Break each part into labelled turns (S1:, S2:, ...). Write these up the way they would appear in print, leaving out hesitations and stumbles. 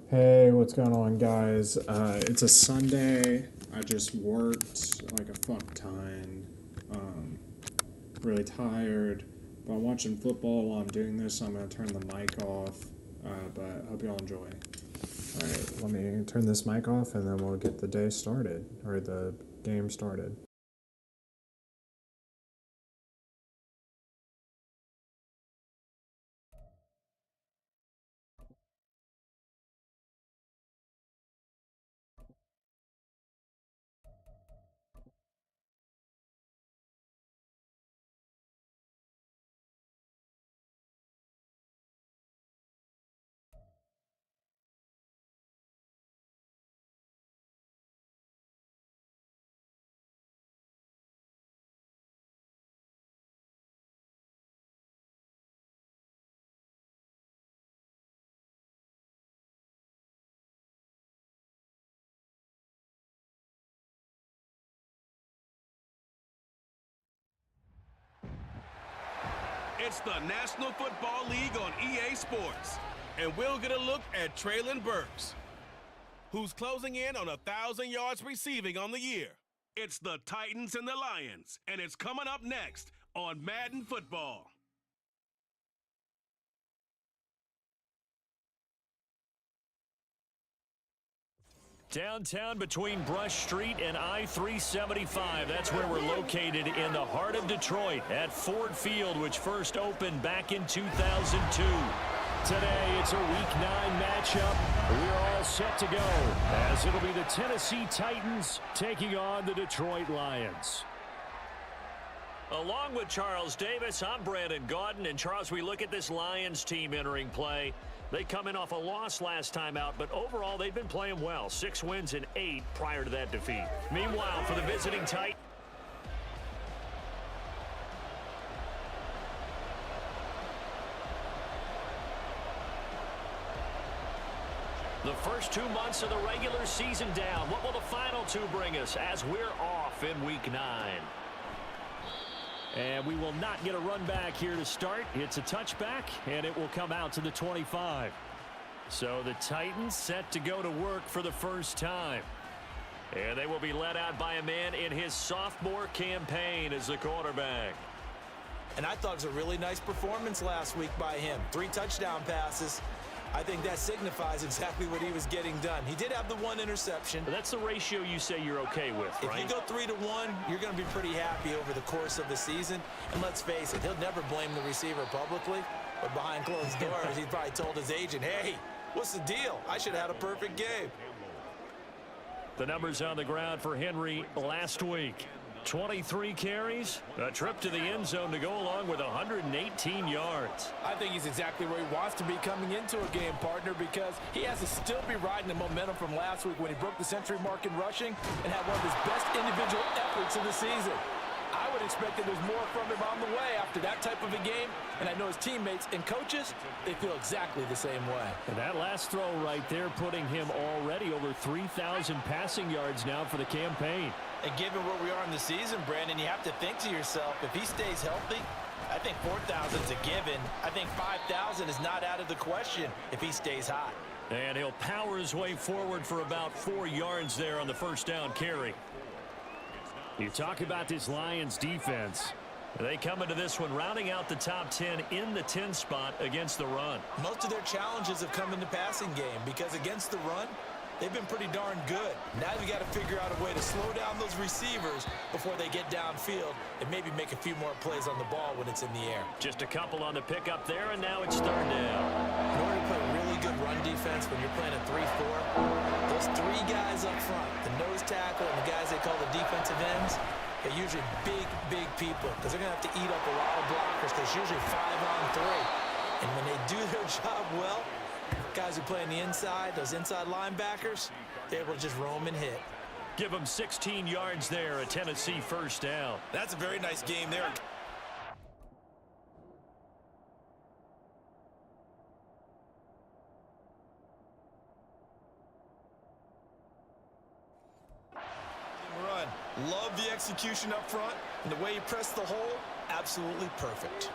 S1: Hey, what's going on, guys? It's a Sunday. I just worked like a fuck ton. Um, Really tired, but I'm watching football while I'm doing this, so I'm gonna turn the mic off. But hope y'all enjoy. All right, let me turn this mic off, and then we'll get the day started or the game started.
S2: It's the National Football League on EA Sports. And we'll get a look at Traylon Burks, who's closing in on 1,000 yards receiving on the year. It's the Titans and the Lions, and it's coming up next on Madden Football.
S3: Downtown between Brush Street and I-375. That's where we're located in the heart of Detroit at Ford Field, which first opened back in 2002. Today, it's a Week 9 matchup. We're all set to go, as it'll be the Tennessee Titans taking on the Detroit Lions. Along with Charles Davis, I'm Brandon Gaudin. And Charles, we look at this Lions team entering play. They come in off a loss last time out, but overall they've been playing well. 6 wins and 8 prior to that defeat. Meanwhile, for the visiting Titans, the first 2 months of the regular season down. What will the final 2 bring us as we're off in Week 9? And we will not get a run back here to start. It's a touchback, and it will come out to the 25. So the Titans set to go to work for the first time. And they will be led out by a man in his sophomore campaign as the quarterback.
S4: And I thought it was a really nice performance last week by him. 3 touchdown passes. I think that signifies exactly what he was getting done. He did have the 1 interception.
S3: But that's the ratio you say you're okay with, right?
S4: If you go 3-1, you're going to be pretty happy over the course of the season. And let's face it, he'll never blame the receiver publicly. But behind closed doors, he probably told his agent, hey, what's the deal? I should have had a perfect game.
S3: The numbers on the ground for Henry last week. 23 carries, a trip to the end zone to go along with 118 yards.
S5: I think he's exactly where he wants to be coming into a game, partner, because he has to still be riding the momentum from last week when he broke the century mark in rushing and had one of his best individual efforts of the season. I would expect that there's more from him on the way after that type of a game, and I know his teammates and coaches, they feel exactly the same way.
S3: And that last throw right there putting him already over 3,000 passing yards now for the campaign.
S4: And given where we are in the season, Brandon, you have to think to yourself, if he stays healthy, I think 4,000 is a given. I think 5,000 is not out of the question if he stays hot.
S3: And he'll power his way forward for about 4 yards there on the first down carry. You talk about this Lions defense. They come into this one rounding out the top 10 in the 10 spot against the run.
S4: Most of their challenges have come in the passing game because against the run, they've been pretty darn good. Now you got to figure out a way to slow down those receivers before they get downfield and maybe make a few more plays on the ball when it's in the air.
S3: Just a couple on the pickup there, and now it's 3rd down.
S4: In order to play really good run defense when you're playing a 3-4, those 3 guys up front, the nose tackle and the guys they call the defensive ends, they're usually big people because they're going to have to eat up a lot of blockers because it's usually 5-on-3. And when they do their job well, guys who play on the inside, those inside linebackers, they're able to just roam and hit.
S3: Give them 16 yards there, a Tennessee first down.
S4: That's a very nice game there. Run. Love the execution up front, and the way he pressed the hole, absolutely perfect.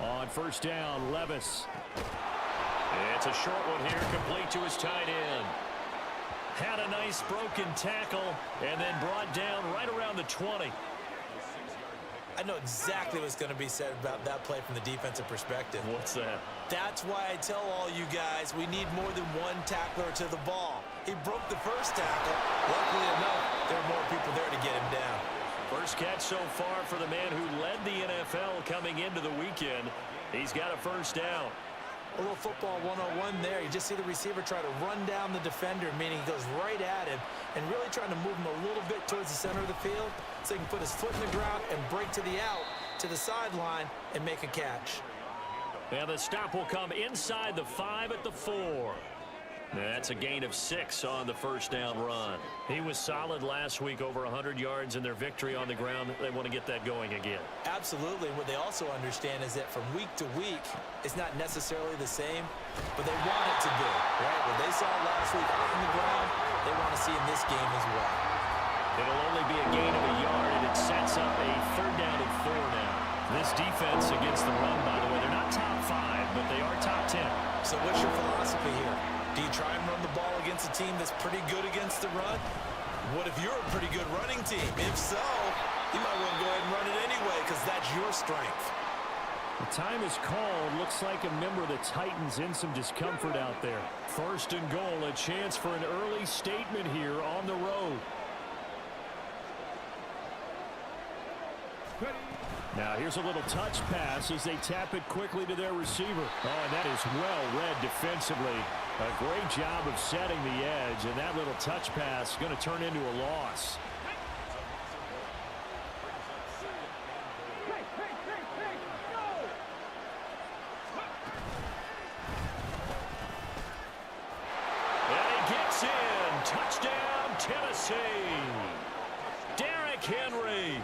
S3: On first down, Levis. It's It's a short one here, complete to his tight end. Had a nice broken tackle and then brought down right around the 20.
S4: I know exactly what's going to be said about that play from the defensive perspective.
S3: What's that?
S4: That's why I tell all you guys we need more than one tackler to the ball. He broke the first tackle. Luckily enough, there were more people there to get him down.
S3: First catch so far for the man who led the NFL coming into the weekend. He's got a first down.
S4: A little football 101 there. You just see the receiver try to run down the defender, meaning he goes right at him and really trying to move him a little bit towards the center of the field so he can put his foot in the ground and break to the out, to the sideline, and make a catch.
S3: And the stop will come inside the 5 at the 4. That's a gain of 6 on the first down run. He was solid last week, over 100 yards in their victory on the ground. They want to get that going again.
S4: Absolutely. What they also understand is that from week to week, it's not necessarily the same, but they want it to be. Right? What they saw last week on the ground, they want to see in this game as well.
S3: It'll only be a gain of a yard, and it sets up a 3rd down and 4 now. This defense against the run, by the way, they're not top 5, but they are top 10.
S4: So what's your philosophy here? Do you try and run the ball against a team that's pretty good against the run? What if you're a pretty good running team? If so, you might want to go ahead and run it anyway because that's your strength.
S3: The time is called. Looks like a member of the Titans in some discomfort out there. 1st and goal, a chance for an early statement here on the road. Now here's a little touch pass as they tap it quickly to their receiver. Oh, and that is well read defensively. A great job of setting the edge, and that little touch pass is going to turn into a loss. And he gets in. Touchdown, Tennessee. Derrick Henry.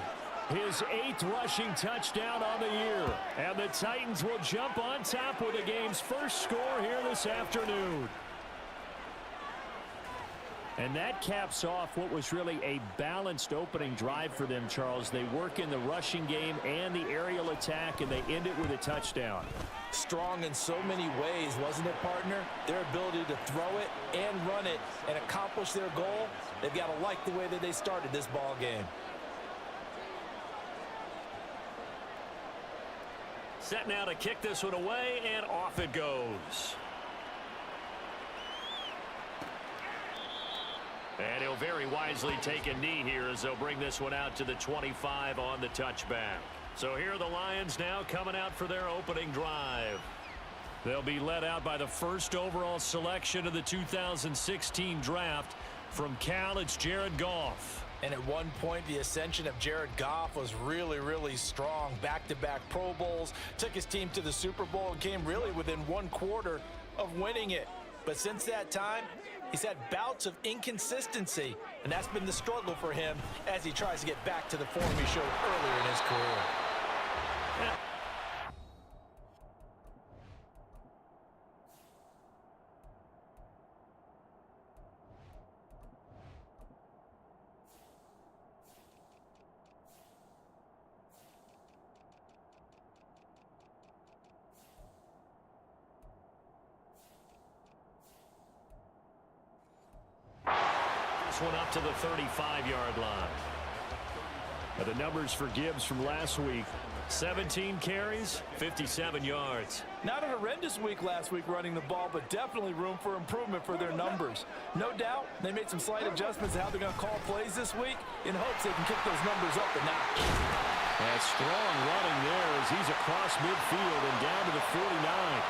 S3: His 8th rushing touchdown on the year. And the Titans will jump on top with the game's first score here this afternoon. And that caps off what was really a balanced opening drive for them, Charles. They work in the rushing game and the aerial attack, and they end it with a touchdown.
S4: Strong in so many ways, wasn't it, partner? Their ability to throw it and run it and accomplish their goal, they've got to like the way that they started this ball game.
S3: Set now to kick this one away, and off it goes. And he'll very wisely take a knee here as they'll bring this one out to the 25 on the touchback. So here are the Lions now coming out for their opening drive. They'll be led out by the 1st overall selection of the 2016 draft. From Cal, it's Jared Goff.
S4: And at one point, the ascension of Jared Goff was really, really strong. Back-to-back Pro Bowls, took his team to the Super Bowl and came really within 1/4 of winning it. But since that time, he's had bouts of inconsistency, and that's been the struggle for him as he tries to get back to the form he showed earlier in his career.
S3: Yeah. One up to the 35-yard line. The numbers for Gibbs from last week: 17 carries, 57 yards.
S5: Not a horrendous week last week running the ball, but definitely room for improvement for their numbers. No doubt they made some slight adjustments to how they're going to call plays this week in hopes they can kick those numbers up a notch.
S3: That strong running there as he's across midfield and down to the 49.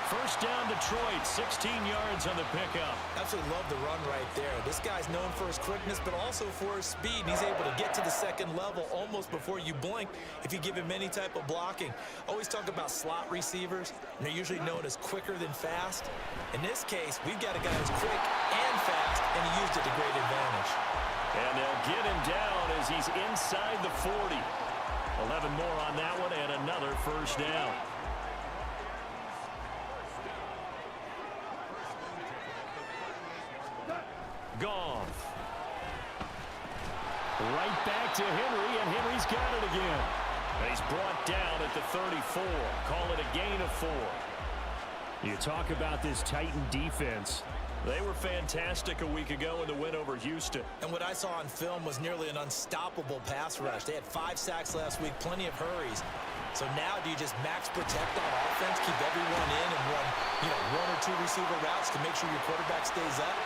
S3: First down, Detroit, 16 yards on the pickup.
S4: Absolutely love the run right there. This guy's known for his quickness, but also for his speed. And he's able to get to the 2nd level almost before you blink if you give him any type of blocking. Always talk about slot receivers, and they're usually known as quicker than fast. In this case, we've got a guy who's quick and fast, and he used it to great advantage.
S3: And they'll get him down as he's inside the 40. 11 more on that one, and another first down. Goff. Right back to Henry, and Henry's got it again. And he's brought down at the 34. Call it a gain of 4. You talk about this Titan defense. They were fantastic a week ago in the win over Houston.
S4: And what I saw on film was nearly an unstoppable pass rush. They had 5 sacks last week, plenty of hurries. So now do you just max protect on offense, keep everyone in and run, 1 or 2 receiver routes to make sure your quarterback stays up?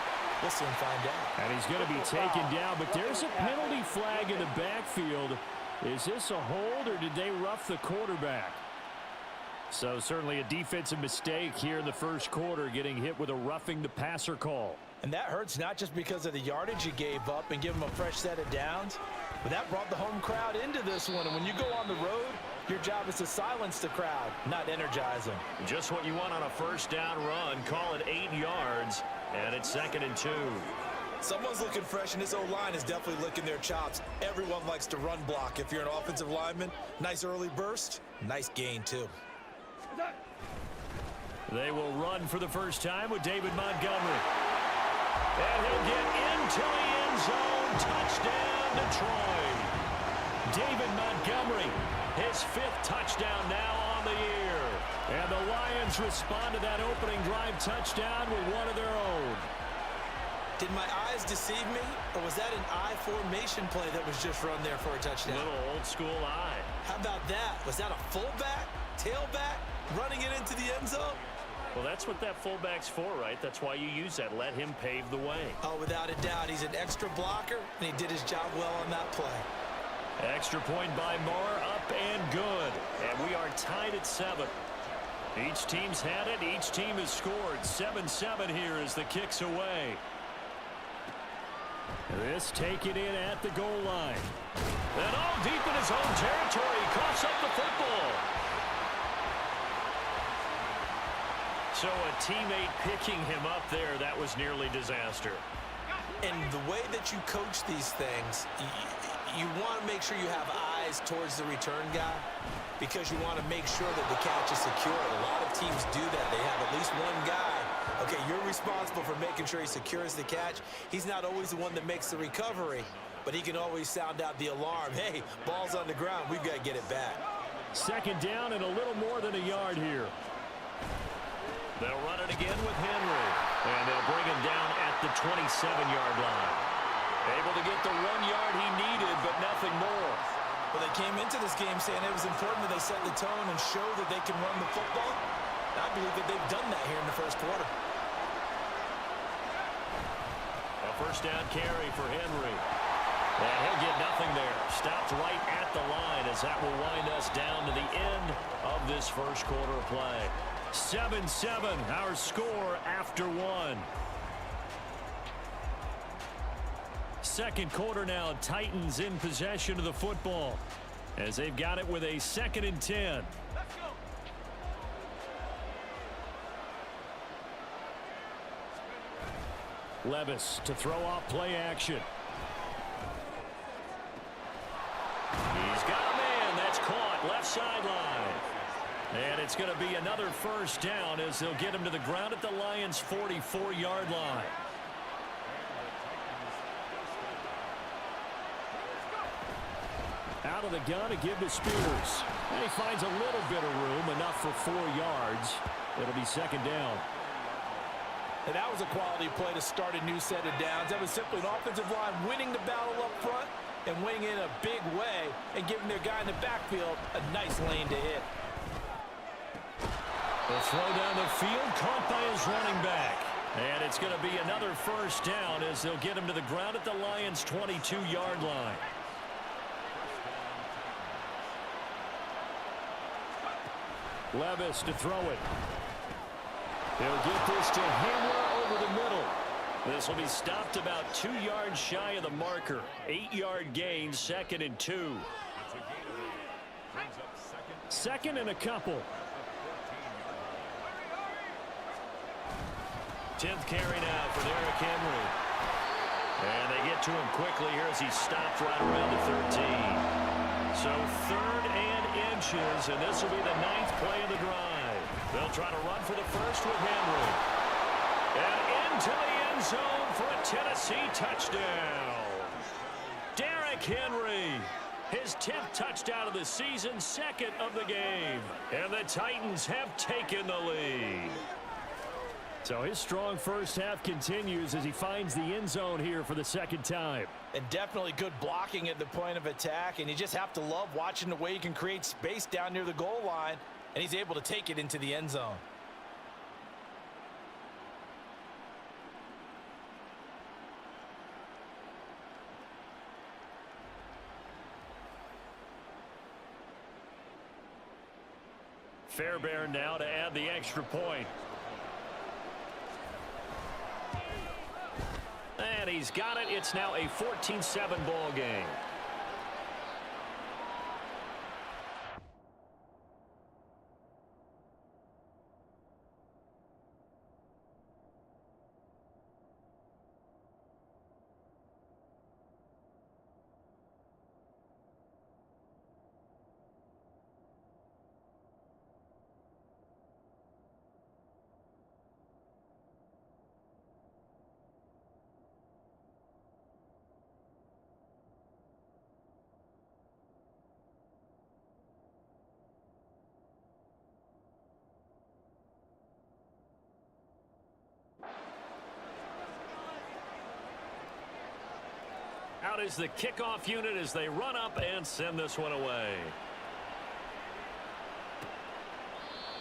S4: We'll soon find out.
S3: And he's going to be taken down, but there's a penalty flag in the backfield. Is this a hold or did they rough the quarterback? So certainly a defensive mistake here in the first quarter, getting hit with a roughing the passer call.
S4: And that hurts not just because of the yardage you gave up and give them a fresh set of downs, but that brought the home crowd into this one. And when you go on the road, your job is to silence the crowd, not energize them.
S3: Just what you want on a first down run. Call it 8 yards, and it's 2nd and 2.
S4: Someone's looking fresh, and this O-line is definitely licking their chops. Everyone likes to run block. If you're an offensive lineman, nice early burst, nice gain too.
S3: They will run for the first time with David Montgomery. And he'll get into the end zone. Touchdown, Detroit. David Montgomery, his 5th touchdown now on the year. And the Lions respond to that opening drive touchdown with one of their own.
S4: Did my eyes deceive me, or was that an I formation play that was just run there for a touchdown?
S3: Little old school eye.
S4: How about that? Was that a fullback, tailback, running it into the end zone?
S3: Well, that's what that fullback's for, right? That's why you use that. Let him pave the way.
S4: Oh, without a doubt. He's an extra blocker, and he did his job well on that play.
S3: Extra point by Moore, up and good. And we are tied at 7. Each team's had it. Each team has scored. 7-7 here as the kick's away. This taken in at the goal line. And all deep in his own territory. Coughs up the football. So a teammate picking him up there, that was nearly disaster.
S4: And the way that you coach these things, you want to make sure you have eyes towards the return guy because you want to make sure that the catch is secure. A lot of teams do that. They have at least one guy. Okay, you're responsible for making sure he secures the catch. He's not always the one that makes the recovery, but he can always sound out the alarm. Hey, ball's on the ground. We've got to get it back.
S3: 2nd down and a little more than a yard here. They'll run it again with Henry. And they'll bring him down at the 27-yard line. Able to get the 1 yard he needed, but nothing more.
S4: Well, they came into this game saying it was important that they set the tone and show that they can run the football. And I believe that they've done that here in the first quarter.
S3: A first down carry for Henry. And he'll get nothing there. Stopped right at the line as that will wind us down to the end of this first quarter of play. 7-7, our score after 1. Second quarter now, Titans in possession of the football as they've got it with a 2nd and 10.
S2: Let's go.
S3: Levis to throw off play action. He's got a man. That's caught. Left sideline. And it's going to be another first down as they'll get him to the ground at the Lions' 44-yard line. Out of the gun to give to Spears. And he finds a little bit of room, enough for 4 yards. It'll be 2nd down.
S5: And that was a quality play to start a new set of downs. That was simply an offensive line winning the battle up front and winning in a big way and giving their guy in the backfield a nice lane to hit.
S3: The throw down the field, caught by his running back. And it's going to be another first down as they'll get him to the ground at the Lions' 22-yard line. Levis to throw it. He'll get this to Hamler over the middle. This will be stopped about 2 yards shy of the marker. 8-yard gain, 2nd and 2. 2nd and a couple. 10th carry now for Derrick Henry. And they get to him quickly here as he stopped right around the 13. So 3rd and inches, and this will be the 9th play of the drive. They'll try to run for the first with Henry. And into the end zone for a Tennessee touchdown. Derrick Henry, his 10th touchdown of the season, 2nd of the game. And the Titans have taken the lead. So his strong first half continues as he finds the end zone here for the second time.
S5: And definitely good blocking at the point of attack, and you just have to love watching the way he can create space down near the goal line, and he's able to take it into the end zone.
S3: Fairbairn now to add the extra point. And he's got it. It's now a 14-7 ball game. Out is the kickoff unit as they run up and send this one away.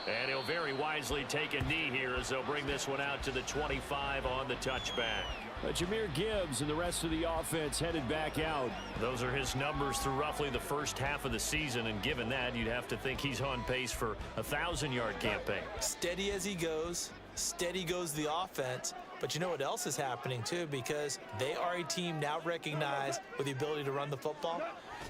S3: And he'll very wisely take a knee here as they'll bring this one out to the 25 on the touchback.
S6: But Jahmyr Gibbs and the rest of the offense headed back out.
S3: Those are his numbers through roughly the first half of the season, and given that, you'd have to think he's on pace for a 1,000-yard campaign.
S4: Steady as he goes, steady goes the offense. But you know what else is happening, too, because they are a team now recognized with the ability to run the football.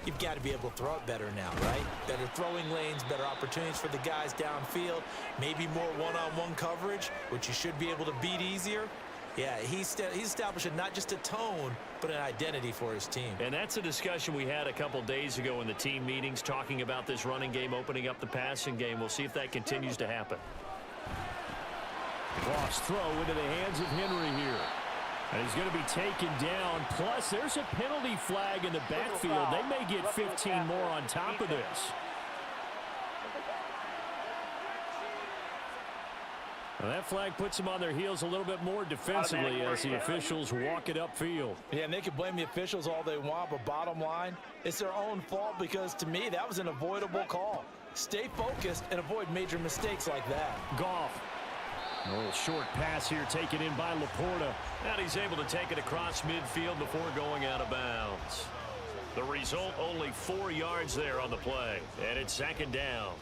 S4: You've got to be able to throw it better now, right? Better throwing lanes, better opportunities for the guys downfield, maybe more one-on-one coverage, which you should be able to beat easier. Yeah, he's establishing not just a tone, but an identity for his team.
S3: And that's a discussion we had a couple days ago in the team meetings, talking about this running game, opening up the passing game. We'll see if that continues to happen.
S6: Cross throw into the hands of Henry here. And he's going to be taken down. Plus, there's a penalty flag in the backfield. They may get 15 more on top of this. Well, that flag puts them on their heels a little bit more defensively as the officials walk it upfield.
S5: Yeah, and they can blame the officials all they want, but bottom line, it's their own fault because, to me, that was an avoidable call. Stay focused and avoid major mistakes like that.
S6: Goff. A little short pass here taken in by Laporta.
S3: And he's able to take it across midfield before going out of bounds. The result, only 4 yards there on the play. And it's second down.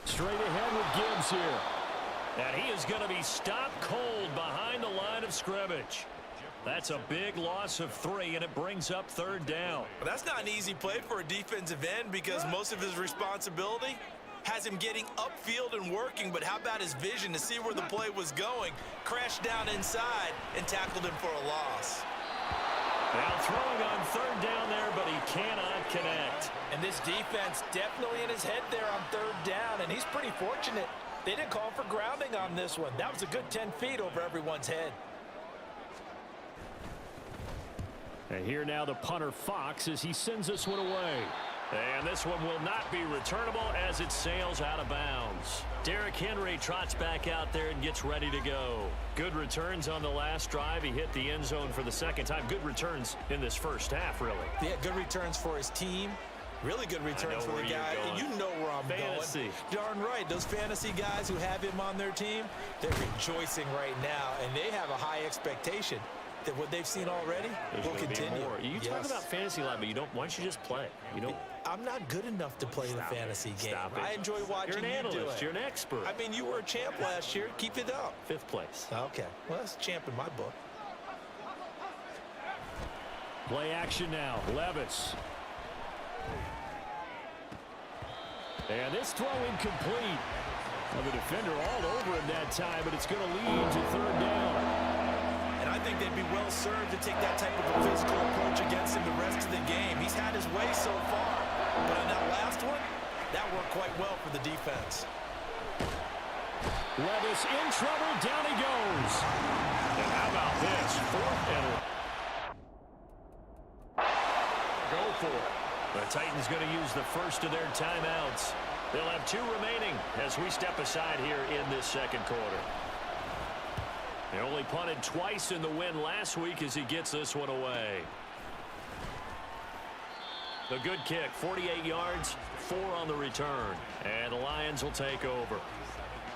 S6: Straight ahead with Gibbs here.
S3: And he is going to be stopped cold behind the line of scrimmage. That's a big loss of 3, and it brings up third down.
S4: Well, that's not an easy play for a defensive end because most of his responsibility has him getting upfield and working, but how about his vision to see where the play was going, crashed down inside, and tackled him for a loss.
S3: Now throwing on third down there, but he cannot connect.
S5: And this defense definitely in his head there on third down, and he's pretty fortunate. They didn't call for grounding on this one. That was a good 10 feet over everyone's head.
S6: And here now the punter Fox as he sends this one away.
S3: And this one will not be returnable as it sails out of bounds. Derrick Henry trots back out there and gets ready to go. Good returns on the last drive. He hit the end zone for the second time. Good returns in this first half, really.
S4: Yeah, good returns for his team. Really good returns for the guy. You know where I'm going. Darn right. Those fantasy guys who have him on their team, they're rejoicing right now, and they have a high expectation that what they've seen already will continue.
S3: You talk about fantasy life, but you don't. Why don't you just play? You don't.
S4: I'm not good enough to play the fantasy game. I enjoy watching
S3: you do it. You're an analyst. You're an expert.
S4: I mean, you were a champ last year. Keep it up.
S3: 5th place.
S4: Okay. Well, that's a champ in my book.
S6: Play action now. Levis. And this throw incomplete. Well, the defender all over him that time, but it's going to lead to third down.
S4: And I think they'd be well served to take that type of a physical approach against him the rest of the game. He's had his way so far, but on that last one, that worked quite well for the defense.
S6: Levis in trouble. Down he goes.
S3: And how about this? 4th and go for it. The Titans going to use the first of their timeouts. They'll have 2 remaining as we step aside here in this second quarter. They only punted twice in the win last week as he gets this one away. The good kick, 48 yards, 4 on the return. And the Lions will take over.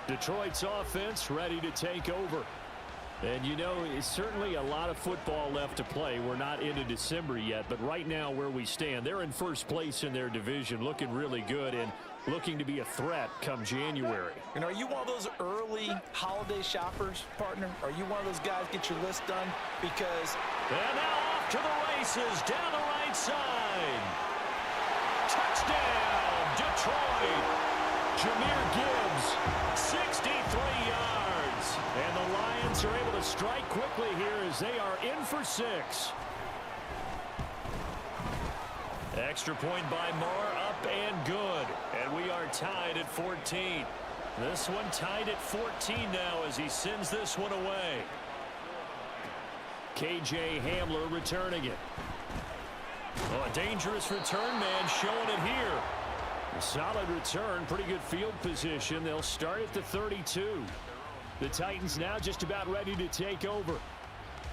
S6: Detroit's offense ready to take over. And, you know, it's certainly a lot of football left to play. We're not into December yet, but right now where we stand, they're in first place in their division, looking really good and looking to be a threat come January.
S5: And are you one of those early holiday shoppers, partner? Are you one of those guys get your list done? Because...
S3: And now off to the races down the right side. Touchdown, Detroit. Jahmyr Gibbs, 63 yards.
S6: And the Lions are able to strike quickly here as they are in for 6.
S3: Extra point by Moore, up and good. And we are tied at 14. This one tied at 14 now as he sends this one away.
S6: KJ Hamler returning it.
S3: Oh, a dangerous return man showing it here.
S6: A solid return, pretty good field position. They'll start at the 32. The Titans now just about ready to take over.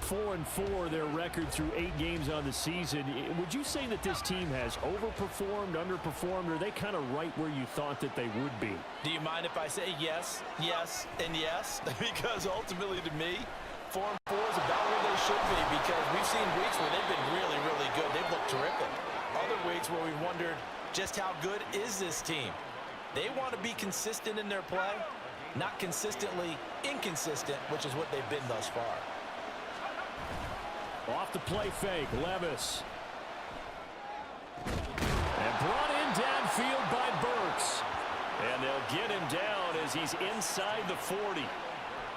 S6: 4-4 their record through 8 games on the season. Would you say that this team has overperformed, underperformed, or are they kind of right where you thought that they would be?
S5: Do you mind if I say yes, yes, and yes? Because ultimately to me, 4-4 is about where they should be, because we've seen weeks where they've been really, really good. They've looked terrific. Other weeks where we wondered just how good is this team. They want to be consistent in their play, not consistently inconsistent, which is what they've been thus far.
S6: Off the play fake, Levis. And brought in downfield by Burks.
S3: And they'll get him down as he's inside the 40.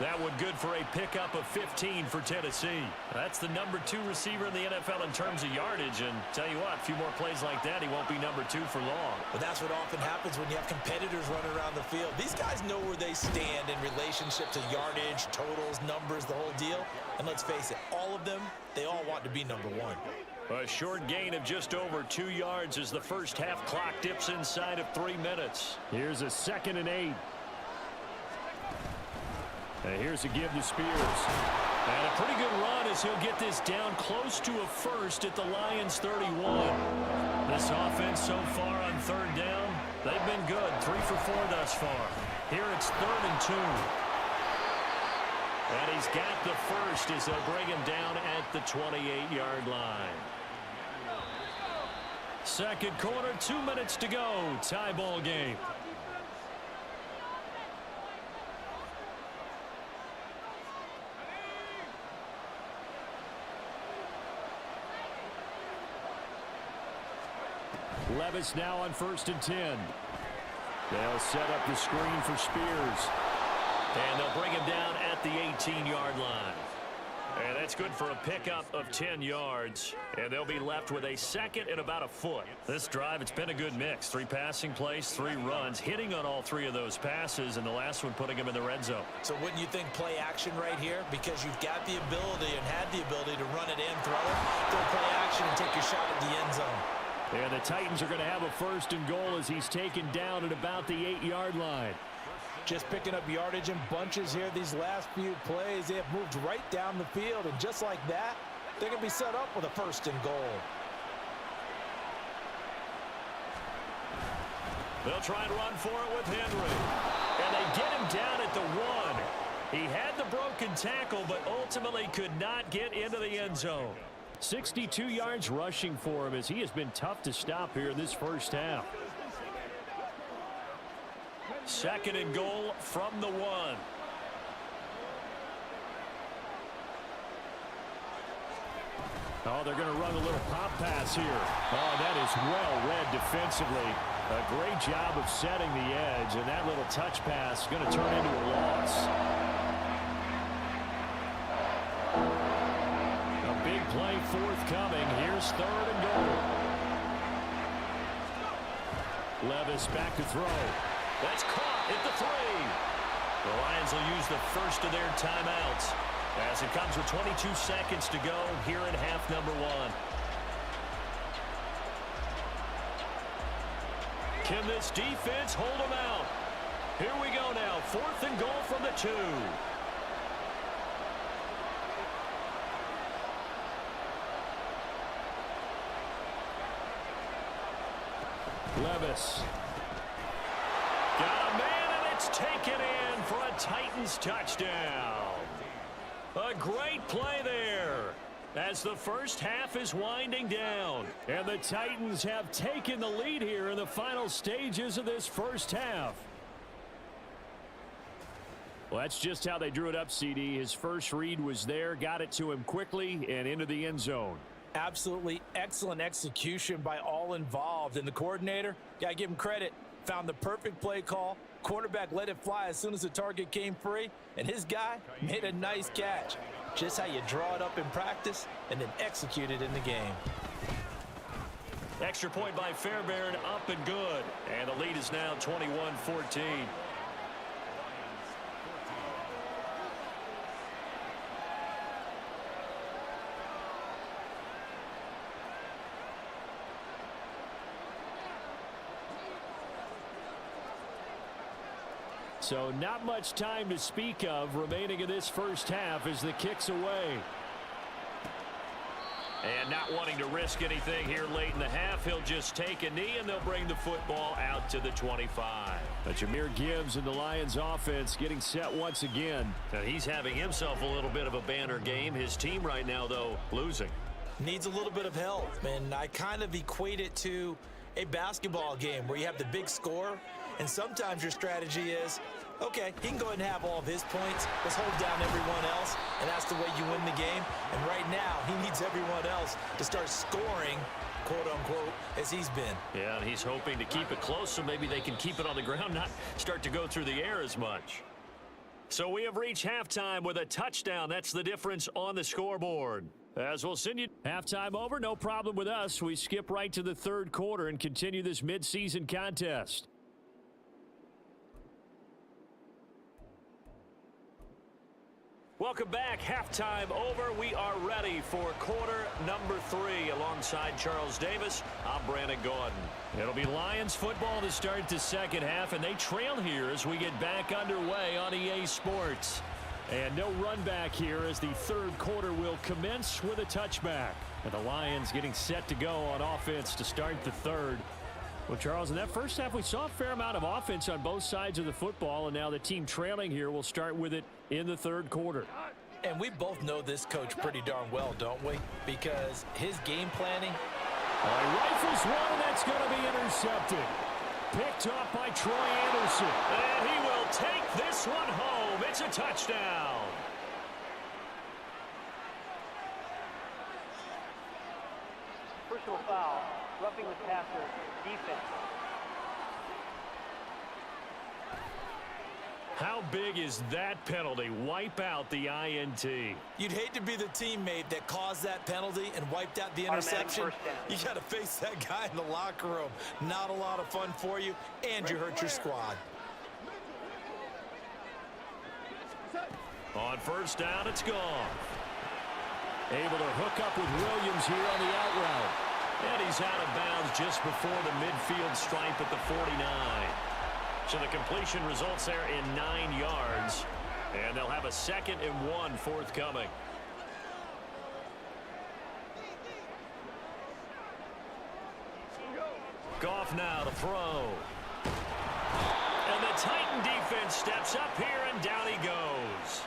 S3: That one good for a pickup of 15 for Tennessee. That's the number 2 receiver in the NFL in terms of yardage. And tell you what, a few more plays like that, he won't be number 2 for long.
S5: But that's what often happens when you have competitors running around the field. These guys know where they stand in relationship to yardage, totals, numbers, the whole deal. And let's face it, all of them, they all want to be number 1.
S3: A short gain of just over 2 yards as the first half clock dips inside of 3 minutes.
S6: Here's a 2nd and 8. And here's a give to Spears. And a pretty good run as he'll get this down close to a first at the Lions 31.
S3: This offense so far on 3rd down, they've been good. 3 for 4 thus far. Here it's 3rd and 2. And he's got the first as they'll bring him down at the 28-yard line. Second quarter, 2 minutes to go. Tie ball game.
S6: Levis now on 1st and 10. They'll set up the screen for Spears.
S3: And they'll bring him down at the 18-yard line. And that's good for a pickup of 10 yards. And they'll be left with a 2nd and about a foot. This drive, it's been a good mix. 3 passing plays, 3 runs, hitting on all 3 of those passes, and the last one putting him in the red zone.
S5: So wouldn't you think play action right here? Because you've got the ability and had the ability to run it and throw it. Throw play action and take your shot at the end zone.
S6: And the Titans are going to have a 1st and goal as he's taken down at about the 8-yard line.
S5: Just picking up yardage in bunches here these last few plays. They have moved right down the field, and just like that, they're going to be set up with a 1st and goal.
S3: They'll try and run for it with Henry. And they get him down at the 1. He had the broken tackle, but ultimately could not get into the end zone.
S6: 62 yards rushing for him as he has been tough to stop here in this first half.
S3: 2nd and goal from the 1.
S6: Oh, they're going to run a little pop pass here. Oh, that is well read defensively. A great job of setting the edge, and that little touch pass is going to turn into a loss. A big play forthcoming. Here's 3rd and goal. Levis back to throw.
S3: That's caught at the 3. The Lions will use the first of their timeouts as it comes with 22 seconds to go here in half number 1. Can this defense hold them out? Here we go now. 4th and goal from the 2. Levis. Got a man, and it's taken in for a Titans touchdown. A great play there as the first half is winding down. And the Titans have taken the lead here in the final stages of this first half. Well, that's just how they drew it up, CD. His first read was there, got it to him quickly, and into the end zone.
S5: Absolutely excellent execution by all involved. And the coordinator, got to give him credit, found the perfect play call. Quarterback let it fly as soon as the target came free, and his guy made a nice catch. Just how you draw it up in practice and then execute it in the game.
S3: Extra point by Fairbairn, up and good. And the lead is now 21-14. So not much time to speak of remaining in this first half as the kick's away. And not wanting to risk anything here late in the half, he'll just take a knee and they'll bring the football out to the 25. But Jahmyr Gibbs and the Lions offense getting set once again. And he's having himself a little bit of a banner game. His team right now, though, losing.
S5: Needs a little bit of help, and I kind of equate it to a basketball game where you have the big score, and sometimes your strategy is, okay, he can go ahead and have all of his points. Let's hold down everyone else, and that's the way you win the game. And right now, he needs everyone else to start scoring, quote-unquote, as he's been.
S3: Yeah, and he's hoping to keep it close so maybe they can keep it on the ground, not start to go through the air as much. So we have reached halftime with a touchdown. That's the difference on the scoreboard. As we'll send you halftime over, no problem with us. We skip right to the third quarter and continue this midseason contest. Welcome back. Halftime over. We are ready for quarter number 3. Alongside Charles Davis, I'm Brandon Gordon. It'll be Lions football to start the second half, and they trail here as we get back underway on EA Sports. And no run back here as the third quarter will commence with a touchback. And the Lions getting set to go on offense to start the third. Well, Charles, in that first half, we saw a fair amount of offense on both sides of the football, and now the team trailing here will start with it in the third quarter.
S5: And we both know this coach pretty darn well, don't we? Because his game planning.
S3: He rifles one, and that's going to be intercepted. Picked up by Troy Anderson. And he will take this one home. It's a touchdown.
S7: Personal foul, roughing the passer, defense.
S3: How big is that penalty? Wipe out the INT.
S5: You'd hate to be the teammate that caused that penalty and wiped out the interception. You got to face that guy in the locker room. Not a lot of fun for you, and you hurt your squad.
S3: On first down, it's gone. Able to hook up with Williams here on the out route. And he's out of bounds just before the midfield stripe at the 49. So the completion results there in 9 yards. And they'll have a 2nd and 1 forthcoming. Goff now to throw. And the Titan defense steps up here, and down he goes.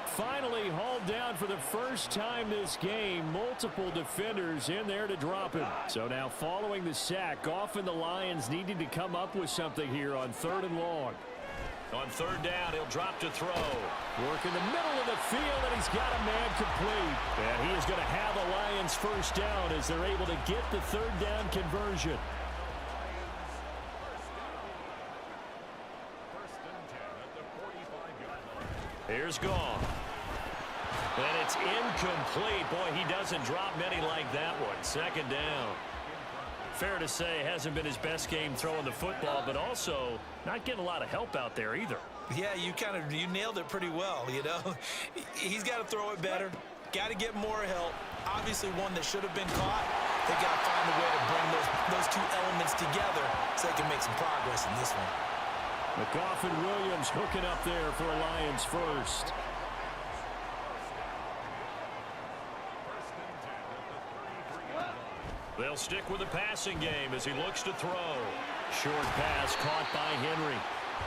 S3: Finally hauled down for the first time this game. Multiple defenders in there to drop him. So now following the sack, Goff and the Lions needing to come up with something here on 3rd and long. On 3rd down, he'll drop to throw. Work in the middle of the field, and he's got a man complete. And he is going to have a Lions first down as they're able to get the 3rd down conversion. Here's Goff. And it's incomplete. Boy, he doesn't drop many like that one. 2nd down. Fair to say, hasn't been his best game throwing the football, but also not getting a lot of help out there either.
S5: Yeah, you nailed it pretty well, you know. He's got to throw it better. Got to get more help. Obviously one that should have been caught. They got to find a way to bring those two elements together
S4: so they can make some progress in this one.
S6: McGough and Williams hooking up there for a Lions first. They'll stick with the passing game as he looks to throw. Short pass caught by Henry.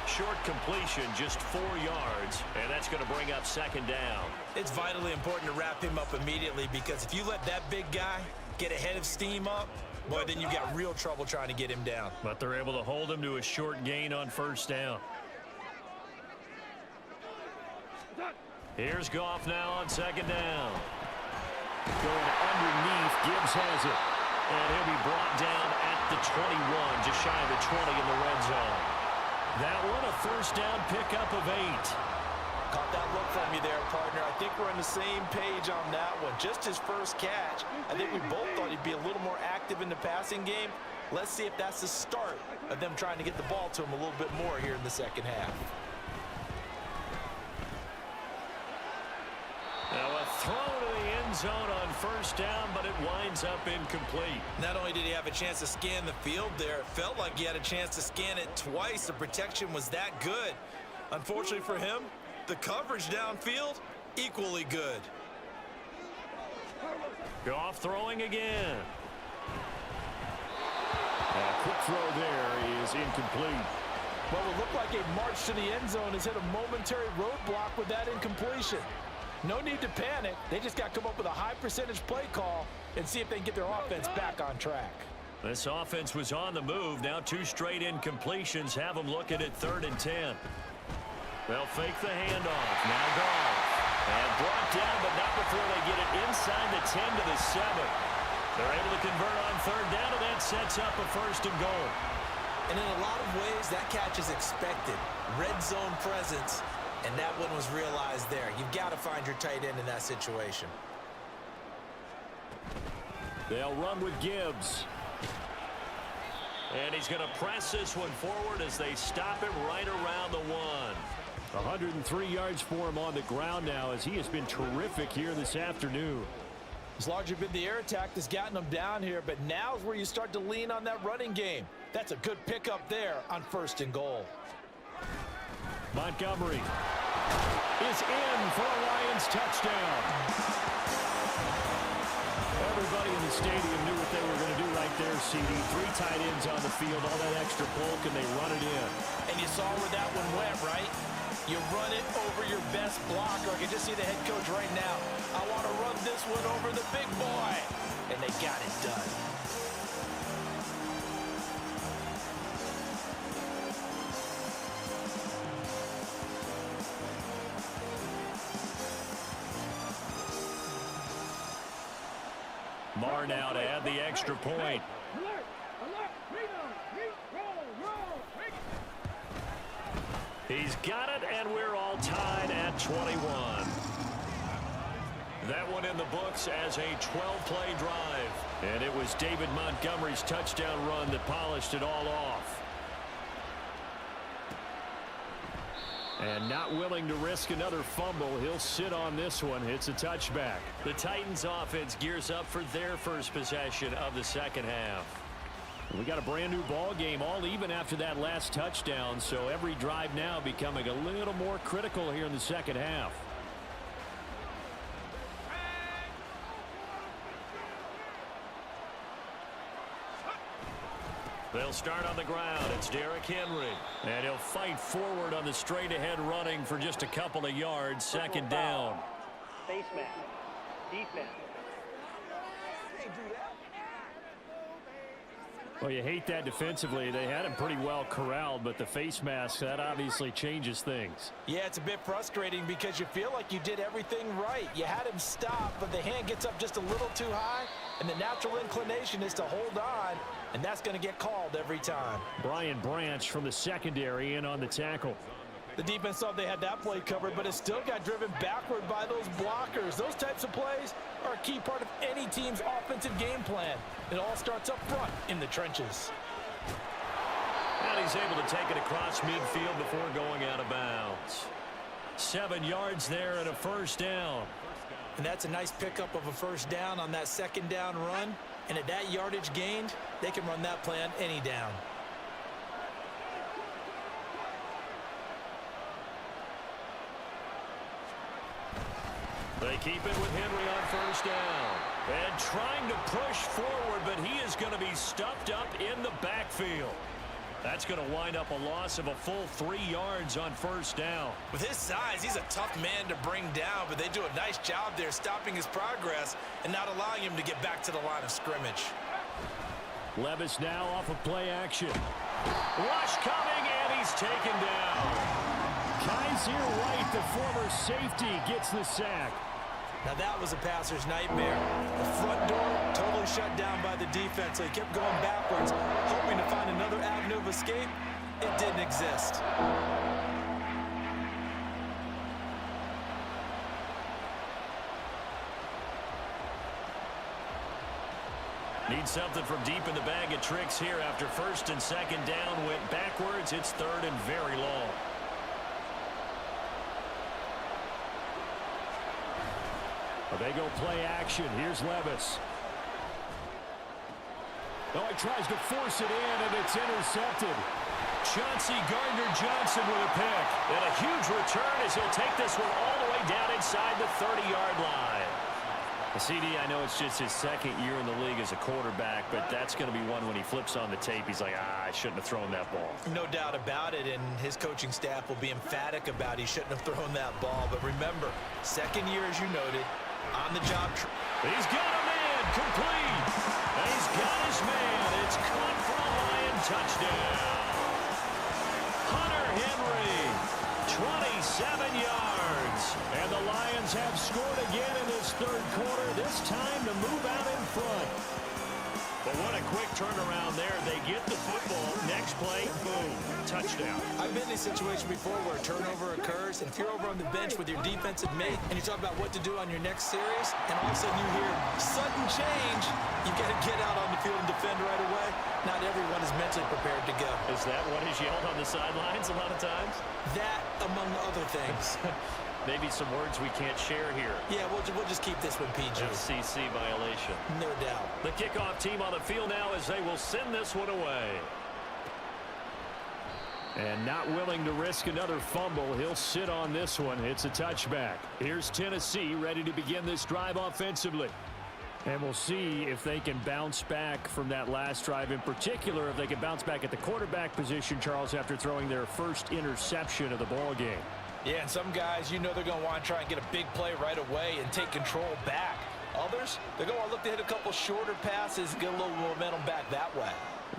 S6: Short completion, just 4 yards, and that's going to bring up second down.
S4: It's vitally important to wrap him up immediately, because if you let that big guy get ahead of steam up, boy, then you've got real trouble trying to get him down.
S6: But they're able to hold him to a short gain on first down. Here's Goff now on second down. Going underneath, Gibbs has it. And he'll be brought down at the 21, just shy of the 20 in the red zone. That one a first down pickup of 8.
S5: Caught that look from you there, partner. I think we're on the same page on that one. Just his first catch. I think we both thought he'd be a little more active in the passing game. Let's see if that's the start of them trying to get the ball to him a little bit more here in the second half.
S6: Now a throw to the end zone on first down, but it winds up incomplete.
S4: Not only did he have a chance to scan the field there, it felt like he had a chance to scan it twice. The protection was that good. Unfortunately for him, the coverage downfield, equally good.
S6: Goff throwing again. A quick throw there is incomplete.
S5: What would look like a march to the end zone has hit a momentary roadblock with that incompletion. No need to panic. They just got to come up with a high percentage play call and see if they can get their offense back on track.
S6: This offense was on the move. Now 2 straight incompletions have them looking at 3rd and 10. They'll fake the handoff. Now Goff. And brought down, but not before they get it inside the 10 to the 7. They're able to convert on 3rd down, and that sets up a 1st and goal.
S4: And in a lot of ways, that catch is expected. Red zone presence. And that one was realized there. You've got to find your tight end in that situation.
S6: They'll run with Gibbs. And he's going to press this one forward as they stop him right around the 1. 103 yards for him on the ground now, as he has been terrific here this afternoon.
S5: It's largely been the air attack that's gotten them down here, but now is where you start to lean on that running game. That's a good pickup there on 1st and goal.
S6: Montgomery is in for a Lions touchdown. Everybody in the stadium knew what they were going to do right there, CD. 3 tight ends on the field, all that extra bulk, and they run it in.
S5: And you saw where that one went, right? You run it over your best blocker. I can just see the head coach right now. I want to run this one over the big boy. And they got it done.
S6: Marr now to add the extra point. He's got it, and we're all tied at 21. That one in the books as a 12-play drive. And it was David Montgomery's touchdown run that polished it all off. And not willing to risk another fumble, he'll sit on this one. It's a touchback. The Titans offense gears up for their first possession of the second half. We got a brand new ball game, all even after that last touchdown, so every drive now becoming a little more critical here in the second half. They'll start on the ground. It's Derrick Henry. And he'll fight forward on the straight-ahead running for just a couple of yards. Second down.
S7: Face mask. Defense.
S6: Well, you hate that defensively. They had him pretty well corralled, but the face mask, that obviously changes things.
S5: Yeah, it's a bit frustrating because you feel like you did everything right. You had him stop, but the hand gets up just a little too high, and the natural inclination is to hold on, and that's going to get called every time.
S6: Brian Branch from the secondary in on the tackle.
S5: The defense thought they had that play covered, but it still got driven backward by those blockers. Those types of plays are a key part of any team's offensive game plan. It all starts up front in the trenches.
S6: And he's able to take it across midfield before going out of bounds. 7 yards there and a first down.
S4: And that's a nice pickup of a first down on that second down run. And at that yardage gained, they can run that play on any down.
S3: They keep it with Henry on first down. And trying to push forward, but he is going to be stuffed up in the backfield. That's going to wind up a loss of a full 3 yards on first down.
S4: With his size, he's a tough man to bring down, but they do a nice job there stopping his progress and not allowing him to get back to the line of scrimmage.
S3: Levis now off of play action. Rush coming, and he's taken down. Kaiser White, the former safety, gets the sack.
S4: Now that was a passer's nightmare. The front door totally shut down by the defense, so he kept going backwards, hoping to find another avenue of escape. It didn't exist.
S3: Need something from deep in the bag of tricks here after first and second down went backwards. It's third and very long. They go play action. Here's Levis. Oh, he tries to force it in, and it's intercepted. Chauncey Gardner-Johnson with a pick. And a huge return as he'll take this one all the way down inside the 30-yard line. CD, I know it's just his second year in the league as a quarterback, but that's going to be one when he flips on the tape. He's like, I shouldn't have thrown that ball.
S4: No doubt about it, and his coaching staff will be emphatic about he shouldn't have thrown that ball. But remember, second year, as you noted, on the job.
S3: He's got a man, complete. And he's got his man. It's caught for a Lion touchdown. Hunter Henry, 27 yards. And the Lions have scored again in this third quarter, this time to move out in front. But what a quick turnaround there. They get the football. Next play, boom, touchdown.
S4: I've been in a situation before where a turnover occurs, and if you're over on the bench with your defensive mate and you talk about what to do on your next series, and all of a sudden you hear sudden change, you got to get out on the field and defend right away. Not everyone is mentally prepared to go.
S3: Is that what is yelled on the sidelines a lot of times?
S4: That, among other things.
S3: Maybe some words we can't share here.
S4: Yeah, we'll just keep this one PG.
S3: FCC violation.
S4: No doubt.
S3: The kickoff team on the field now as they will send this one away. And not willing to risk another fumble, he'll sit on this one. It's a touchback. Here's Tennessee ready to begin this drive offensively. And we'll see if they can bounce back from that last drive. In particular, if they can bounce back at the quarterback position, Charles, after throwing their first interception of the ball game.
S4: Yeah, and some guys, you know they're going to want to try and get a big play right away and take control back. Others, they're going to look to hit a couple shorter passes and get a little momentum back that way.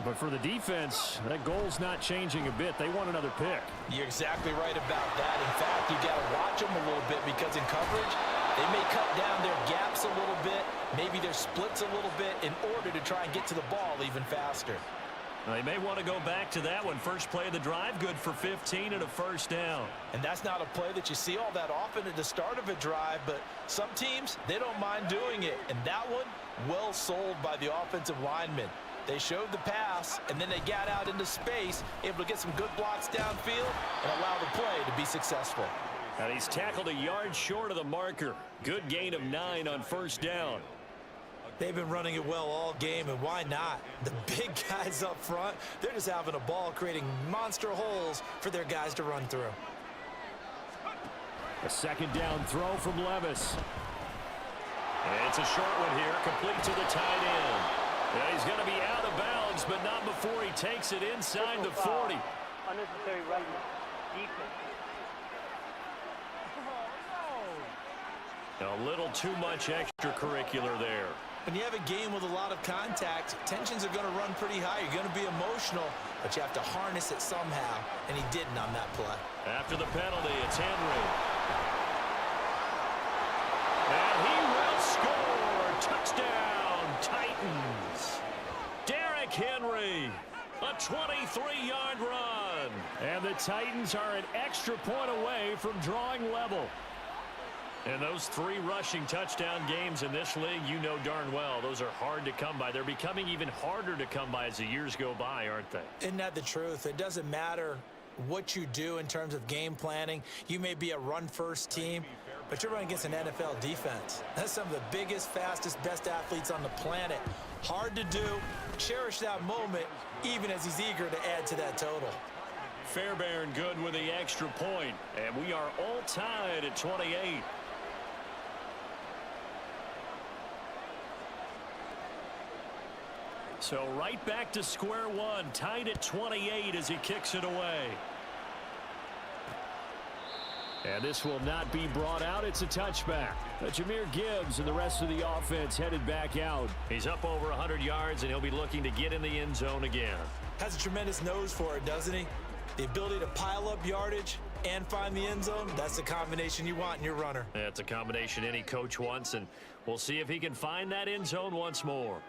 S3: But for the defense, that goal's not changing a bit. They want another pick.
S4: You're exactly right about that. In fact, you got to watch them a little bit because in coverage, they may cut down their gaps a little bit, maybe their splits a little bit in order to try and get to the ball even faster.
S3: They may want to go back to that one. First play of the drive, good for 15 and a first down.
S4: And that's not a play that you see all that often at the start of a drive, but some teams, they don't mind doing it. And that one, well sold by the offensive lineman. They showed the pass, and then they got out into space, able to get some good blocks downfield and allow the play to be successful.
S3: And he's tackled a yard short of the marker. Good gain of 9 on first down.
S4: They've been running it well all game, and why not? The big guys up front, they're just having a ball, creating monster holes for their guys to run through.
S3: A second down throw from Levis. And it's a short one here, complete to the tight end. Yeah, he's going to be out of bounds, but not before he takes it inside the 40.
S7: Unnecessary right defense.
S3: A little too much extracurricular there.
S4: When you have a game with a lot of contact, tensions are going to run pretty high. You're going to be emotional, but you have to harness it somehow, and he didn't on that play.
S3: After the penalty, it's Henry. And he will score. Touchdown, Titans. Derrick Henry, a 23-yard run. And the Titans are an extra point away from drawing level. And those 3 rushing touchdown games in this league, you know darn well, those are hard to come by. They're becoming even harder to come by as the years go by, aren't they?
S4: Isn't that the truth? It doesn't matter what you do in terms of game planning. You may be a run-first team, but you're running against an NFL defense. That's some of the biggest, fastest, best athletes on the planet. Hard to do. Cherish that moment, even as he's eager to add to that total.
S3: Fairbairn good with the extra point, and we are all tied at 28. So right back to square one, tied at 28 as he kicks it away. And this will not be brought out. It's a touchback. Jahmyr Gibbs and the rest of the offense headed back out. He's up over 100 yards, and he'll be looking to get in the end zone again.
S4: Has a tremendous nose for it, doesn't he? The ability to pile up yardage and find the end zone, that's the combination you want in your runner.
S3: That's a combination any coach wants, and we'll see if he can find that end zone once more.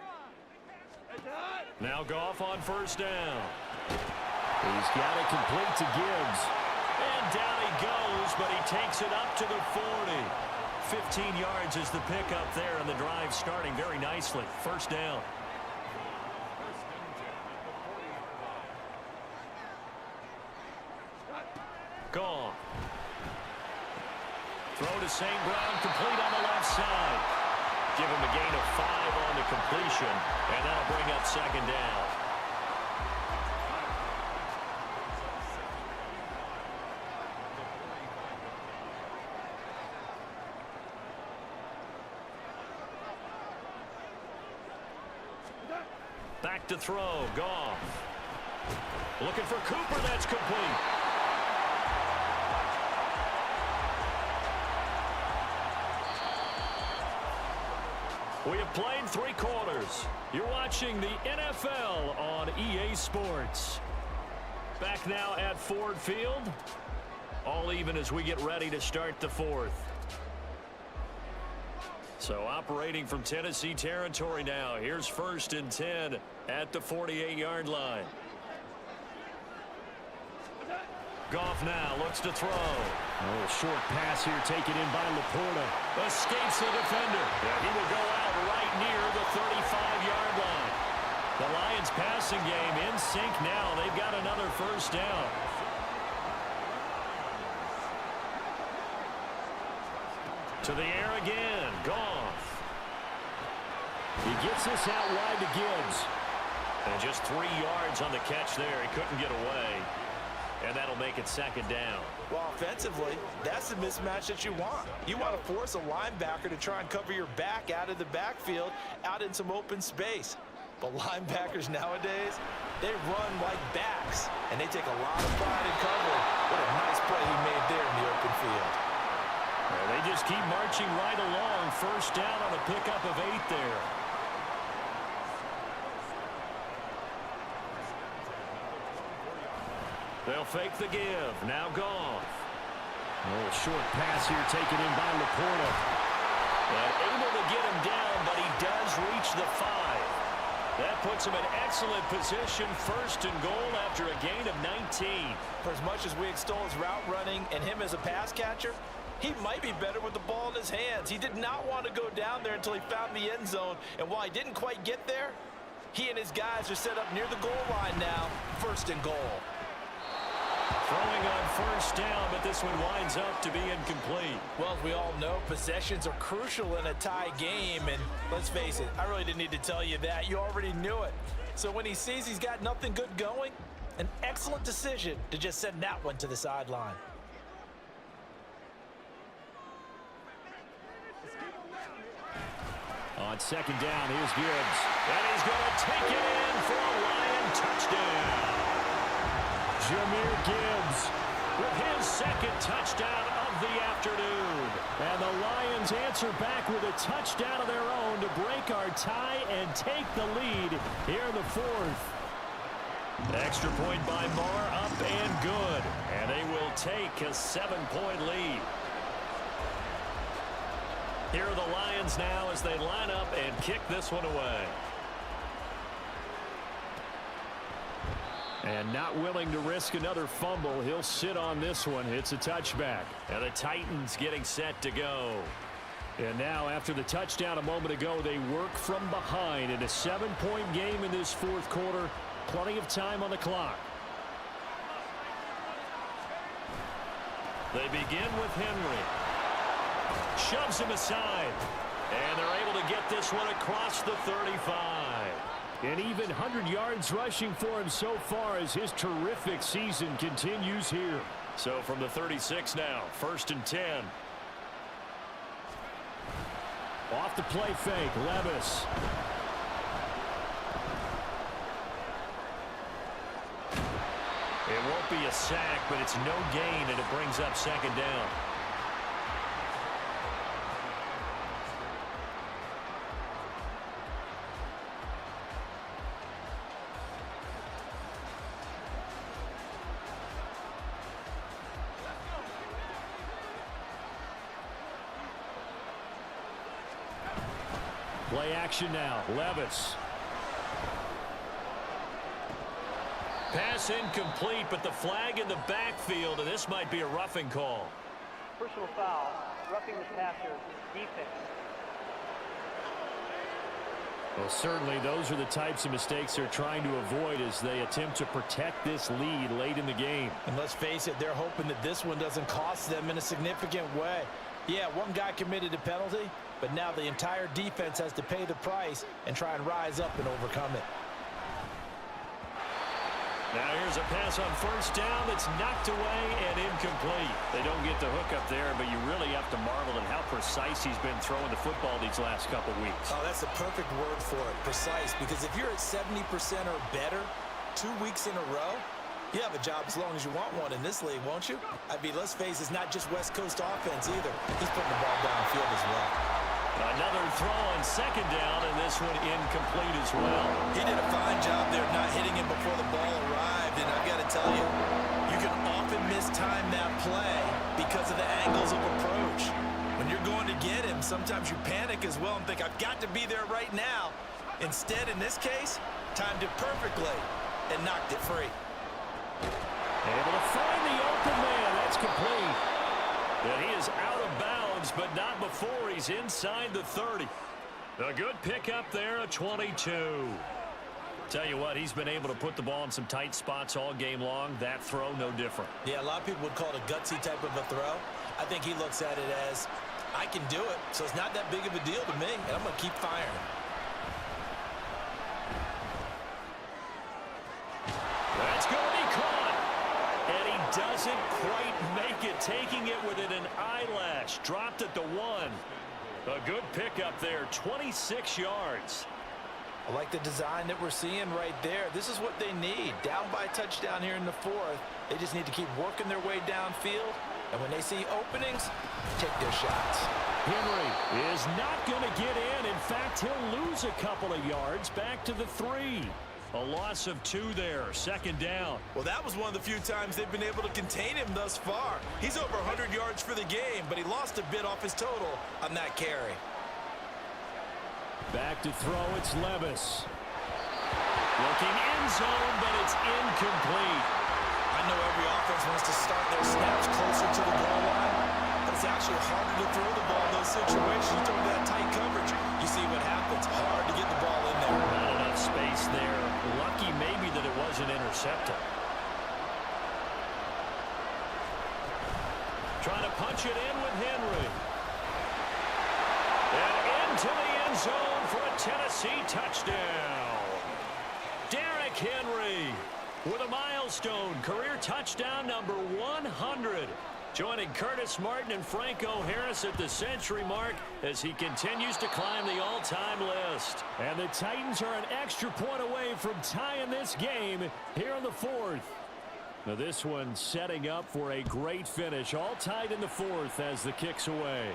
S3: Now Goff on first down. He's got it complete to Gibbs. And down he goes, but he takes it up to the 40. 15 yards is the pickup there, and the drive starting very nicely. First down. Goff. Throw to St. Brown, complete on the left side. Give him a gain of 5 on the completion, and that'll bring up second down. Back to throw, Goff. Looking for Cooper, that's complete. We have played 3 quarters. You're watching the NFL on EA Sports. Back now at Ford Field. All even as we get ready to start the 4th. So operating from Tennessee territory now. Here's 1st and 10 at the 48-yard line. Goff now looks to throw. Oh, a short pass here taken in by Laporta. Escapes the defender. Yeah, he will go out right near the 35-yard line. The Lions passing game in sync now. They've got another first down. To the air again. Goff. He gets this out wide to Gibbs. And just 3 yards on the catch there. He couldn't get away. And that'll make it second down.
S4: Well, offensively, that's the mismatch that you want. You want to force a linebacker to try and cover your back out of the backfield, out in some open space. But linebackers nowadays, they run like backs, and they take a lot of pride in covering. What a nice play he made there in the open field.
S3: Well, they just keep marching right along. First down on a pickup of 8 there. They'll fake the give. Now Goff. Oh, short pass here taken in by Laporta. And able to get him down, but he does reach the 5. That puts him in excellent position. 1st and goal after a gain of 19.
S4: For as much as we extol his route running and him as a pass catcher, he might be better with the ball in his hands. He did not want to go down there until he found the end zone. And while he didn't quite get there, he and his guys are set up near the goal line now. 1st and goal.
S3: Throwing on first down, but this one winds up to be incomplete.
S4: Well, as we all know, possessions are crucial in a tie game, and let's face it, I really didn't need to tell you that. You already knew it. So when he sees he's got nothing good going, an excellent decision to just send that one to the sideline.
S3: On second down, here's Gibbs. And he's going to take it in for a Lion touchdown. Jahmyr Gibbs with his 2nd touchdown of the afternoon. And the Lions answer back with a touchdown of their own to break our tie and take the lead here in the 4th. Extra point by Marr, up and good. And they will take a 7-point lead. Here are the Lions now as they line up and kick this one away. And not willing to risk another fumble, he'll sit on this one. It's a touchback. And the Titans getting set to go. And now after the touchdown a moment ago, they work from behind in a 7-point game in this 4th quarter. Plenty of time on the clock. They begin with Henry. Shoves him aside. And they're able to get this one across the 35. And even 100 yards rushing for him so far as his terrific season continues here. So from the 36 now, 1st and 10. Off the play fake, Levis. It won't be a sack, but it's no gain, and it brings up second down. Play action now. Levis. Pass incomplete, but the flag in the backfield, and this might be a roughing call.
S7: Personal foul, roughing the passer, defense.
S6: Well, certainly those are the types of mistakes they're trying to avoid as they attempt to protect this lead late in the game.
S5: And let's face it, they're hoping that this one doesn't cost them in a significant way. Yeah, one guy committed a penalty, but now the entire defense has to pay the price and try and rise up and overcome it.
S3: Now here's a pass on first down that's knocked away and incomplete. They don't get the hook up there, but you really have to marvel at how precise he's been throwing the football these last couple weeks.
S5: Oh, that's a perfect word for it, precise, because if you're at 70% or better 2 weeks in a row, you have a job as long as you want one in this league, won't you? I mean, let's face it, it's not just West Coast offense either. He's putting the ball downfield as well.
S3: Another throw on second down, and this one incomplete as well.
S5: He did a fine job there not hitting him before the ball arrived, and I've got to tell you, you can often mistime that play because of the angles of approach. When you're going to get him, sometimes you panic as well and think, I've got to be there right now. Instead, in this case, timed it perfectly and knocked it free.
S3: Able to find the open man. That's complete. And he is out of bounds, but not before he's inside the 30. A good pickup there, a 22. Tell you what, he's been able to put the ball in some tight spots all game long. That throw, no different.
S5: Yeah, a lot of people would call it a gutsy type of a throw. I think he looks at it as, I can do it, so it's not that big of a deal to me, and I'm going to keep firing.
S3: That's going to be caught. And he doesn't quite make it, taking it within an eyelash. Dropped at the 1. A good pickup there, 26 yards.
S5: I like the design that we're seeing right there. This is what they need. Down by a touchdown here in the 4th. They just need to keep working their way downfield. And when they see openings, take their shots.
S6: Henry is not going to get in. In fact, he'll lose a couple of yards back to the 3.
S3: A loss of 2 there, second down.
S5: Well, that was one of the few times they've been able to contain him thus far. He's over 100 yards for the game, but he lost a bit off his total on that carry.
S6: Back to throw, it's Levis.
S3: Looking end zone, but it's incomplete.
S5: I know every offense wants to start their snaps closer to the goal line, but it's actually harder to throw the ball in those situations. You throw that tight coverage, you see what happens. Hard to get the ball in there.
S3: Not enough space there. Lucky maybe that it wasn't intercepted. Trying to punch it in with Henry. And into the end zone for a Tennessee touchdown. Derrick Henry with a milestone career touchdown number 100. Joining Curtis Martin and Franco Harris at the century mark as he continues to climb the all-time list.
S6: And the Titans are an extra point away from tying this game here in the 4th. Now this one setting up for a great finish. All tied in the 4th as the kick's away.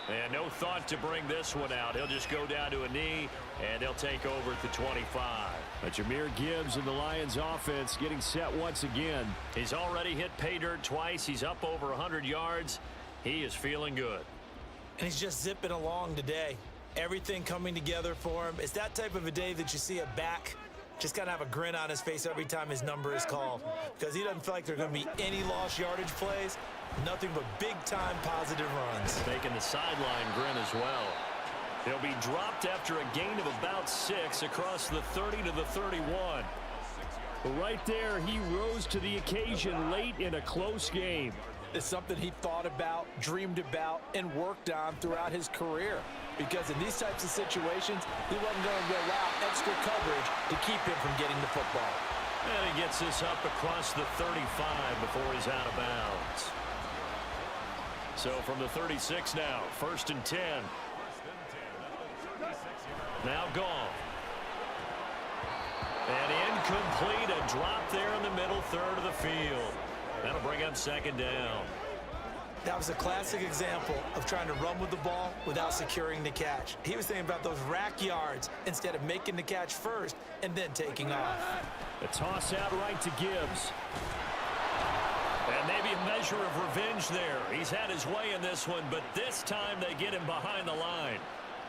S3: And no thought to bring this one out. He'll just go down to a knee, and he'll take over at the 25.
S6: But Jahmyr Gibbs and the Lions offense getting set once again.
S3: He's already hit pay dirt twice. He's up over 100 yards. He is feeling good.
S5: And he's just zipping along today. Everything coming together for him. It's that type of a day that you see a back just kind of have a grin on his face every time his number is called, because he doesn't feel like there are going to be any lost yardage plays. Nothing but big-time positive runs.
S3: Making the sideline grin as well. He'll be dropped after a gain of about 6 across the 30 to the 31.
S6: But right there, he rose to the occasion late in a close game.
S5: It's something he thought about, dreamed about, and worked on throughout his career. Because in these types of situations, he wasn't going to allow extra coverage to keep him from getting the football.
S3: And he gets this up across the 35 before he's out of bounds. So from the 36 now, 1st and 10. Now gone. And Incomplete. A drop there in the middle third of the field. That'll bring up second down.
S4: That was a classic example of trying to run with the ball without securing the catch. He was thinking about those rack yards instead of making the catch first and then taking off.
S3: A toss out right to Gibbs. And maybe a measure of revenge there. He's had his way in this one, but this time they get him behind the line.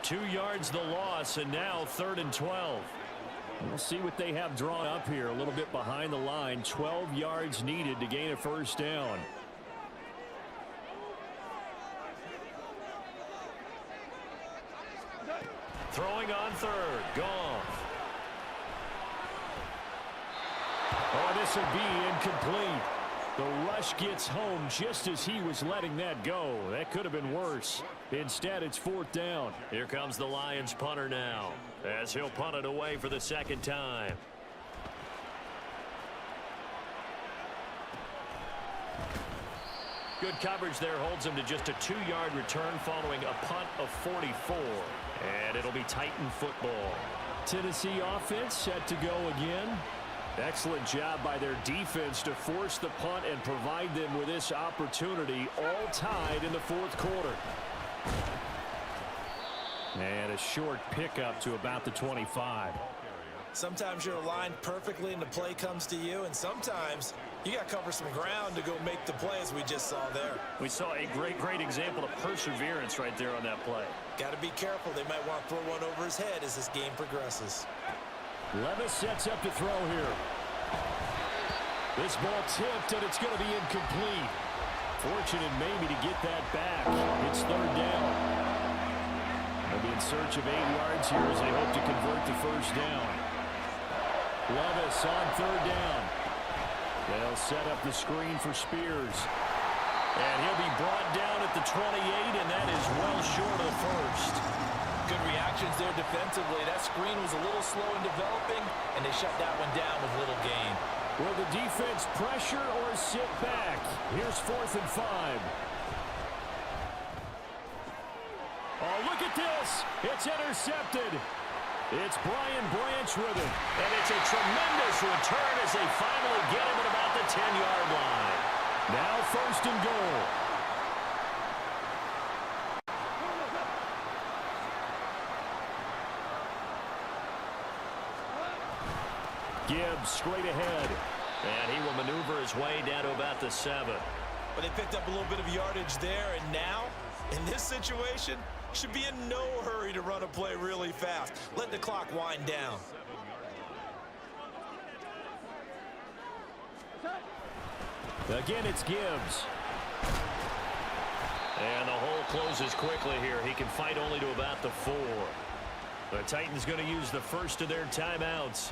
S3: 2 yards the loss, and now 3rd and 12. We'll see what they have drawn up here. A little bit behind the line. 12 yards needed to gain a first down. Throwing on 3rd. Goff. Oh, this will be incomplete. The rush gets home just as he was letting that go. That could have been worse. Instead, it's 4th down. Here comes the Lions punter now, as he'll punt it away for the 2nd time. Good coverage there holds him to just a 2-yard return following a punt of 44. And it'll be Titan football. Tennessee offense set to go again. Excellent job by their defense to force the punt and provide them with this opportunity, all tied in the 4th quarter. And a short pickup to about the 25.
S4: Sometimes you're aligned perfectly and the play comes to you, and sometimes you got to cover some ground to go make the play, as we just saw there.
S3: We saw a great example of perseverance right there on that play.
S4: Got to be careful. They might want to throw one over his head as this game progresses.
S3: Levis sets up to throw here. This ball tipped, and it's going to be incomplete. Fortunate maybe to get that back. It's 3rd down. They'll be in search of 8 yards here as they hope to convert the first down. Levis on 3rd down. They'll set up the screen for Spears. And he'll be brought down at the 28, and that is well short of the first.
S5: Good reactions there defensively. That screen was a little slow in developing, and they shut that one down with little gain.
S3: Will the defense pressure or sit back? Here's 4th and 5. Oh, look at this. It's intercepted. It's Brian Branch with it. And it's a tremendous return as they finally get him at about the 10-yard line. Now 1st and goal. Gibbs straight ahead. And he will maneuver his way down to about the 7.
S4: But they picked up a little bit of yardage there, and now, in this situation, should be in no hurry to run a play really fast. Let the clock wind down.
S3: Again, it's Gibbs. And the hole closes quickly here. He can fight only to about the 4. The Titans going to use the first of their timeouts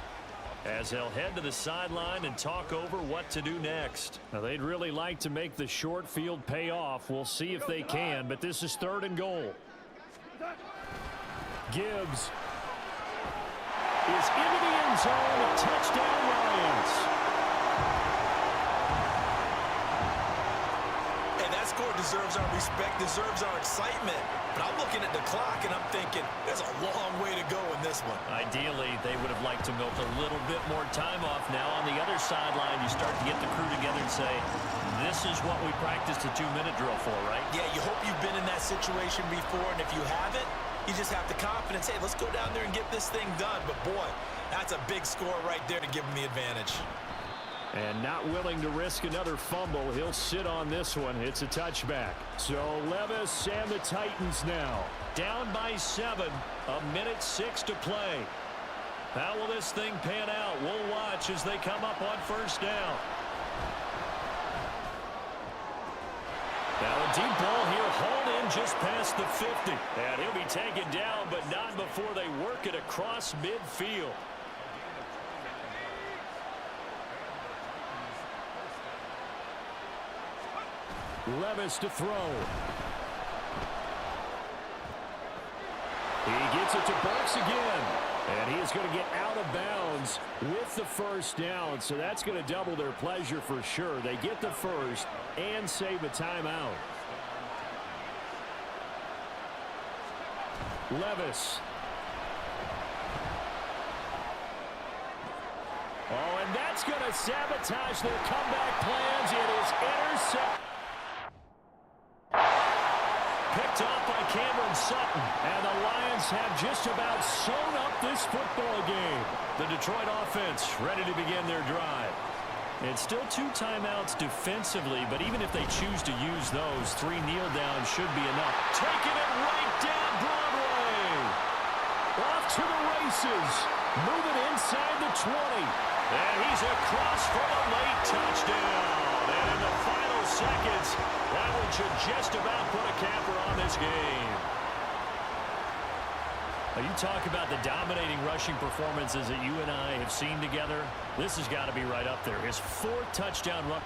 S3: as they'll head to the sideline and talk over what to do next. Now, they'd really like to make the short field pay off. We'll see if they can, but this is 3rd and goal. Gibbs is into the end zone. Touchdown, Lions.
S4: Hey, that score deserves our respect, deserves our excitement. But I'm looking at the clock, and I'm thinking there's a long way to go in this one.
S3: Ideally, they would have liked to milk a little bit more time off. Now, on the other sideline, you start to get the crew together and say, this is what we practiced a 2-minute drill for, right?
S4: Yeah, you hope you've been in that situation before, and if you haven't, you just have the confidence, hey, let's go down there and get this thing done. But, boy, that's a big score right there to give them the advantage.
S3: And not willing to risk another fumble, he'll sit on this one. It's a touchback. So Levis and the Titans now down by 7, 1:06 to play. How will this thing pan out? We'll watch as they come up on first down. Now a deep ball here, hauled in just past the 50. And he'll be taken down, but not before they work it across midfield. Levis to throw. He gets it to Burks again. And he is going to get out of bounds with the first down. So that's going to double their pleasure for sure. They get the first and save a timeout. Levis.
S6: Oh, and that's going to sabotage their comeback plans. It is intercepted. Picked off by Cameron Sutton. And the Lions have just about sewn up this football game. The Detroit offense ready to begin their drive. It's still 2 timeouts defensively, but even if they choose to use those, 3 kneel downs should be enough. Taking it right down Broadway. Off to the races. Moving inside the 20. And he's across for a late touchdown. And in the final seconds, that one should just about put a capper on this game. Now, you talk about the dominating rushing performances that you and I have seen together. This has got to be right up there. His 4th touchdown run.